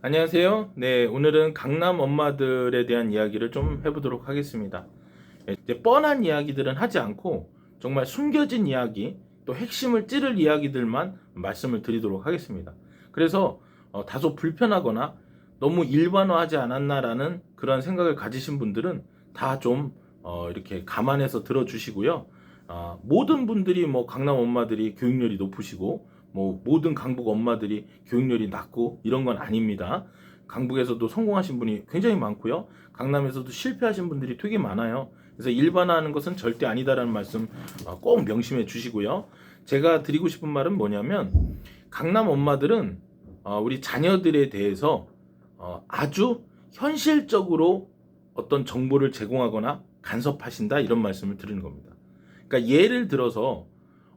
안녕하세요. 네, 오늘은 강남 엄마들에 대한 이야기를 좀 해보도록 하겠습니다. 이제 뻔한 이야기들은 하지 않고 정말 숨겨진 이야기, 또 핵심을 찌를 이야기들만 말씀을 드리도록 하겠습니다. 그래서 다소 불편하거나 너무 일반화하지 않았나라는 그런 생각을 가지신 분들은 다 좀 이렇게 감안해서 들어주시고요. 모든 분들이 뭐 강남 엄마들이 교육열이 높으시고 뭐 모든 강북 엄마들이 교육열이 낮고 이런 건 아닙니다. 강북에서도 성공하신 분이 굉장히 많고요. 강남에서도 실패하신 분들이 되게 많아요. 그래서 일반화하는 것은 절대 아니다라는 말씀 꼭 명심해 주시고요. 제가 드리고 싶은 말은 뭐냐면 강남 엄마들은 우리 자녀들에 대해서 아주 현실적으로 어떤 정보를 제공하거나 간섭하신다 이런 말씀을 드리는 겁니다. 그러니까 예를 들어서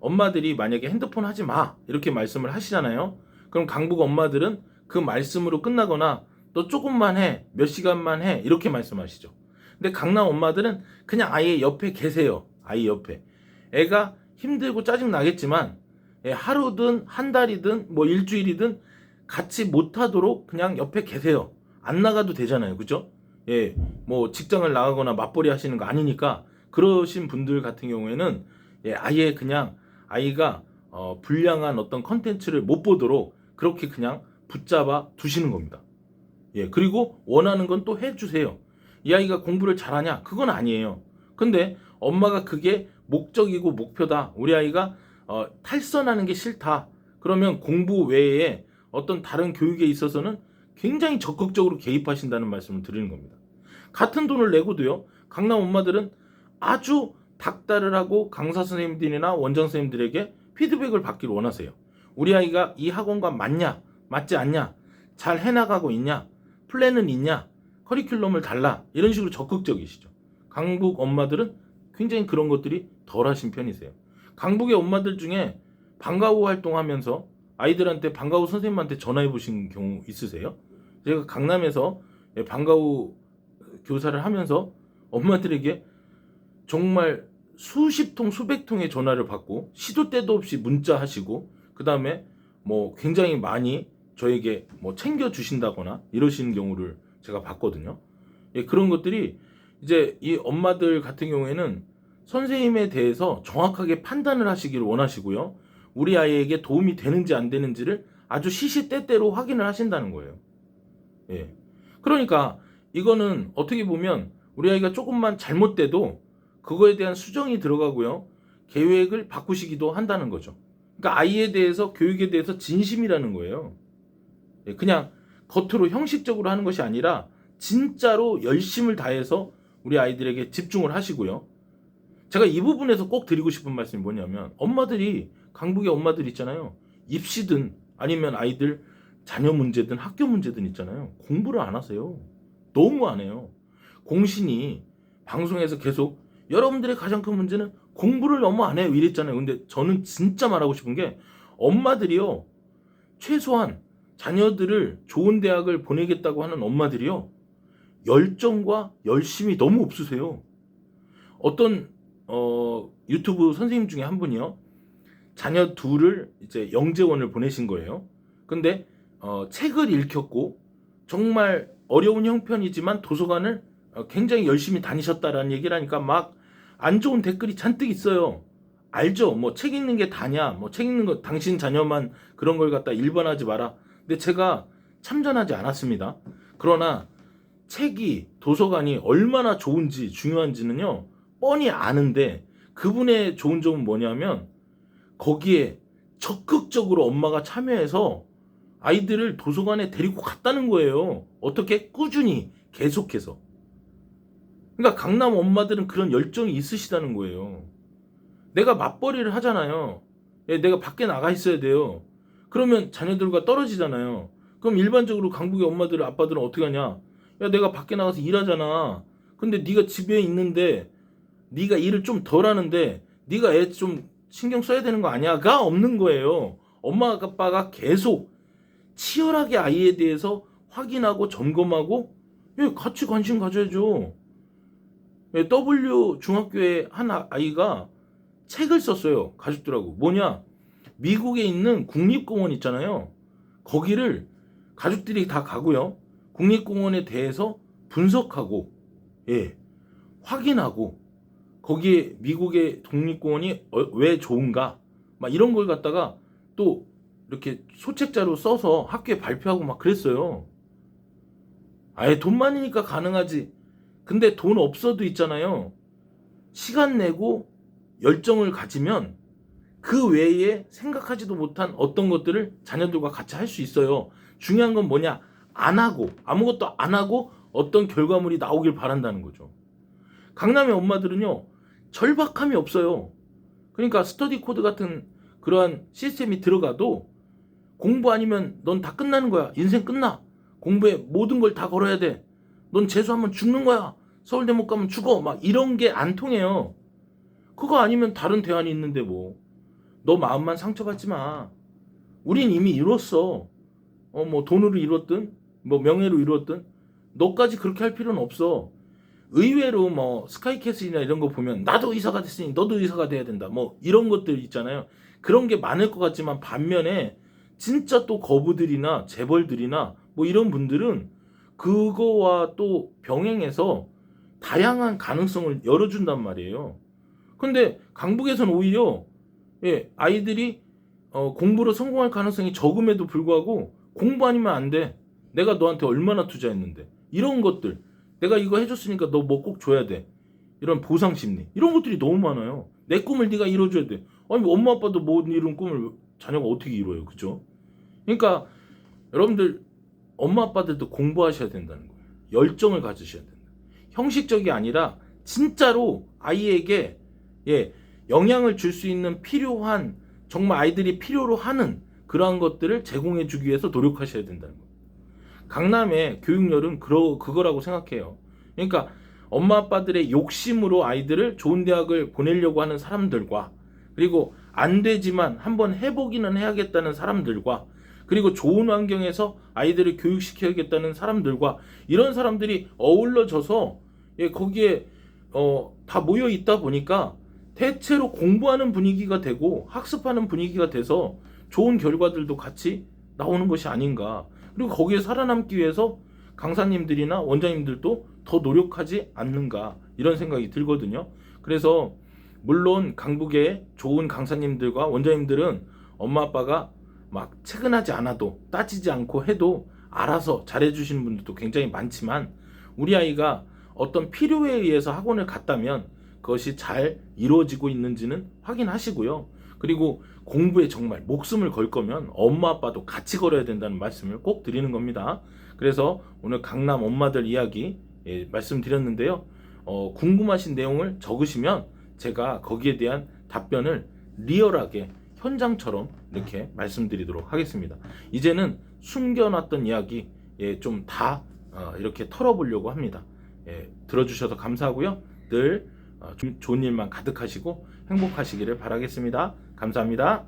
엄마들이 만약에 핸드폰 하지 마 이렇게 말씀을 하시잖아요. 그럼 강북 엄마들은 그 말씀으로 끝나거나 너 조금만 해, 몇 시간만 해 이렇게 말씀하시죠. 근데 강남 엄마들은 그냥 아예 옆에 계세요. 아이 옆에. 애가 힘들고 짜증 나겠지만 하루든 한 달이든 뭐 일주일이든 같이 못하도록 그냥 옆에 계세요. 안 나가도 되잖아요. 그죠? 예, 뭐 직장을 나가거나 맞벌이 하시는 거 아니니까 그러신 분들 같은 경우에는 아예 그냥 아이가 불량한 어떤 컨텐츠를 못 보도록 그렇게 그냥 붙잡아 두시는 겁니다. 예, 그리고 원하는 건 또 해주세요. 이 아이가 공부를 잘하냐? 그건 아니에요. 근데 엄마가 그게 목적이고 목표다. 우리 아이가 탈선하는 게 싫다. 그러면 공부 외에 어떤 다른 교육에 있어서는 굉장히 적극적으로 개입하신다는 말씀을 드리는 겁니다. 같은 돈을 내고도요. 강남 엄마들은 아주 닥달을 하고 강사 선생님들이나 원장 선생님들에게 피드백을 받기를 원하세요. 우리 아이가 이 학원과 맞냐? 맞지 않냐? 잘 해나가고 있냐? 플랜은 있냐? 커리큘럼을 달라. 이런 식으로 적극적이시죠. 강북 엄마들은 굉장히 그런 것들이 덜 하신 편이세요. 강북의 엄마들 중에 방과후 활동하면서 아이들한테 방과후 선생님한테 전화해 보신 경우 있으세요? 제가 강남에서 방과후 교사를 하면서 엄마들에게 정말 수십 통 수백 통의 전화를 받고 시도 때도 없이 문자 하시고 그 다음에 뭐 굉장히 많이 저에게 뭐 챙겨 주신다거나 이러시는 경우를 제가 봤거든요. 예, 그런 것들이 이제 이 엄마들 같은 경우에는 선생님에 대해서 정확하게 판단을 하시기를 원하시고요. 우리 아이에게 도움이 되는지 안 되는지를 아주 시시때때로 확인을 하신다는 거예요. 예. 그러니까 이거는 어떻게 보면 우리 아이가 조금만 잘못돼도 그거에 대한 수정이 들어가고요. 계획을 바꾸시기도 한다는 거죠. 그러니까 아이에 대해서 교육에 대해서 진심이라는 거예요. 예, 그냥 겉으로 형식적으로 하는 것이 아니라 진짜로 열심을 다해서 우리 아이들에게 집중을 하시고요. 제가 이 부분에서 꼭 드리고 싶은 말씀이 뭐냐면 엄마들이 강북의 엄마들 있잖아요. 입시든 아니면 아이들 자녀 문제든 학교 문제든 있잖아요. 공부를 안 하세요. 너무 안 해요. 공신이 방송에서 계속 여러분들의 가장 큰 문제는 공부를 너무 안 해요 이랬잖아요. 근데 저는 진짜 말하고 싶은 게 엄마들이요. 최소한 자녀들을 좋은 대학을 보내겠다고 하는 엄마들이요. 열정과 열심이 너무 없으세요. 어떤 유튜브 선생님 중에 한 분이요. 자녀 둘을 이제 영재원을 보내신 거예요. 근데 책을 읽혔고 정말 어려운 형편이지만 도서관을 굉장히 열심히 다니셨다라는 얘기를 하니까 막 안 좋은 댓글이 잔뜩 있어요. 알죠? 뭐 책 읽는 게 다냐? 뭐 책 읽는 거 당신 자녀만 그런 걸 갖다 일반하지 마라. 근데 제가 참전하지 않았습니다. 그러나 책이 도서관이 얼마나 좋은지 중요한지는요. 뻔히 아는데 그분의 좋은 점은 뭐냐면 거기에 적극적으로 엄마가 참여해서 아이들을 도서관에 데리고 갔다는 거예요. 어떻게? 꾸준히 계속해서. 그러니까 강남 엄마들은 그런 열정이 있으시다는 거예요. 내가 맞벌이를 하잖아요. 내가 밖에 나가 있어야 돼요. 그러면 자녀들과 떨어지잖아요. 그럼 일반적으로 강북의 엄마들, 아빠들은 어떻게 하냐? 야, 내가 밖에 나가서 일하잖아. 근데 네가 집에 있는데 네가 일을 좀 덜 하는데 네가 애 좀 신경 써야 되는 거 아니야?가 없는 거예요. 엄마 아빠가 계속 치열하게 아이에 대해서 확인하고 점검하고 같이 관심 가져야죠. W 중학교에 한 아이가 책을 썼어요. 가족들하고. 뭐냐? 미국에 있는 국립공원 있잖아요. 거기를 가족들이 다 가고요. 국립공원에 대해서 분석하고, 예, 확인하고, 거기에 미국의 독립공원이 왜 좋은가, 막 이런 걸 갖다가 또 이렇게 소책자로 써서 학교에 발표하고 막 그랬어요. 아예 돈 많으니까 가능하지. 근데 돈 없어도 있잖아요. 시간 내고 열정을 가지면 그 외에 생각하지도 못한 어떤 것들을 자녀들과 같이 할 수 있어요. 중요한 건 뭐냐? 안 하고, 아무것도 안 하고 어떤 결과물이 나오길 바란다는 거죠. 강남의 엄마들은요, 절박함이 없어요. 그러니까 스터디 코드 같은 그러한 시스템이 들어가도 공부 아니면 넌 다 끝나는 거야. 인생 끝나. 공부에 모든 걸 다 걸어야 돼. 넌 재수하면 죽는 거야. 서울대 못 가면 죽어. 막 이런 게 안 통해요. 그거 아니면 다른 대안이 있는데 뭐. 너 마음만 상처받지 마. 우린 이미 이뤘어. 뭐 돈으로 이뤘든 뭐 명예로 이뤘든 너까지 그렇게 할 필요는 없어. 의외로 뭐 스카이캐슬이나 이런 거 보면 나도 의사가 됐으니 너도 의사가 돼야 된다. 뭐 이런 것들 있잖아요. 그런 게 많을 것 같지만 반면에 진짜 또 거부들이나 재벌들이나 뭐 이런 분들은 그거와 또 병행해서 다양한 가능성을 열어준단 말이에요. 근데 강북에서는 오히려 아이들이 공부로 성공할 가능성이 적음에도 불구하고 공부 아니면 안 돼. 내가 너한테 얼마나 투자했는데. 이런 것들. 내가 이거 해줬으니까 너 뭐 꼭 줘야 돼. 이런 보상 심리. 이런 것들이 너무 많아요. 내 꿈을 네가 이뤄줘야 돼. 아니 엄마 아빠도 못 이룬 꿈을 자녀가 어떻게 이뤄요. 그죠? 그러니까 여러분들 엄마 아빠들도 공부하셔야 된다는 거예요. 열정을 가지셔야 된다. 형식적이 아니라 진짜로 아이에게 영향을 줄 수 있는 필요한 정말 아이들이 필요로 하는 그러한 것들을 제공해 주기 위해서 노력하셔야 된다는 거예요. 강남의 교육열은 그거라고 생각해요. 그러니까 엄마 아빠들의 욕심으로 아이들을 좋은 대학을 보내려고 하는 사람들과 그리고 안 되지만 한번 해보기는 해야겠다는 사람들과 그리고 좋은 환경에서 아이들을 교육시켜야겠다는 사람들과 이런 사람들이 어우러져서 거기에 다 모여 있다 보니까 대체로 공부하는 분위기가 되고 학습하는 분위기가 돼서 좋은 결과들도 같이 나오는 것이 아닌가. 그리고 거기에 살아남기 위해서 강사님들이나 원장님들도 더 노력하지 않는가 이런 생각이 들거든요. 그래서 물론 강북의 좋은 강사님들과 원장님들은 엄마 아빠가 막 체근하지 않아도 따지지 않고 해도 알아서 잘해주시는 분들도 굉장히 많지만 우리 아이가 어떤 필요에 의해서 학원을 갔다면 그것이 잘 이루어지고 있는지는 확인하시고요. 그리고 공부에 정말 목숨을 걸 거면 엄마 아빠도 같이 걸어야 된다는 말씀을 꼭 드리는 겁니다. 그래서 오늘 강남 엄마들 이야기 말씀드렸는데요. 궁금하신 내용을 적으시면 제가 거기에 대한 답변을 리얼하게 현장처럼 이렇게 말씀드리도록 하겠습니다. 이제는 숨겨놨던 이야기 좀 다 이렇게 털어보려고 합니다. 들어주셔서 감사하고요. 늘 좋은 일만 가득하시고 행복하시기를 바라겠습니다. 감사합니다.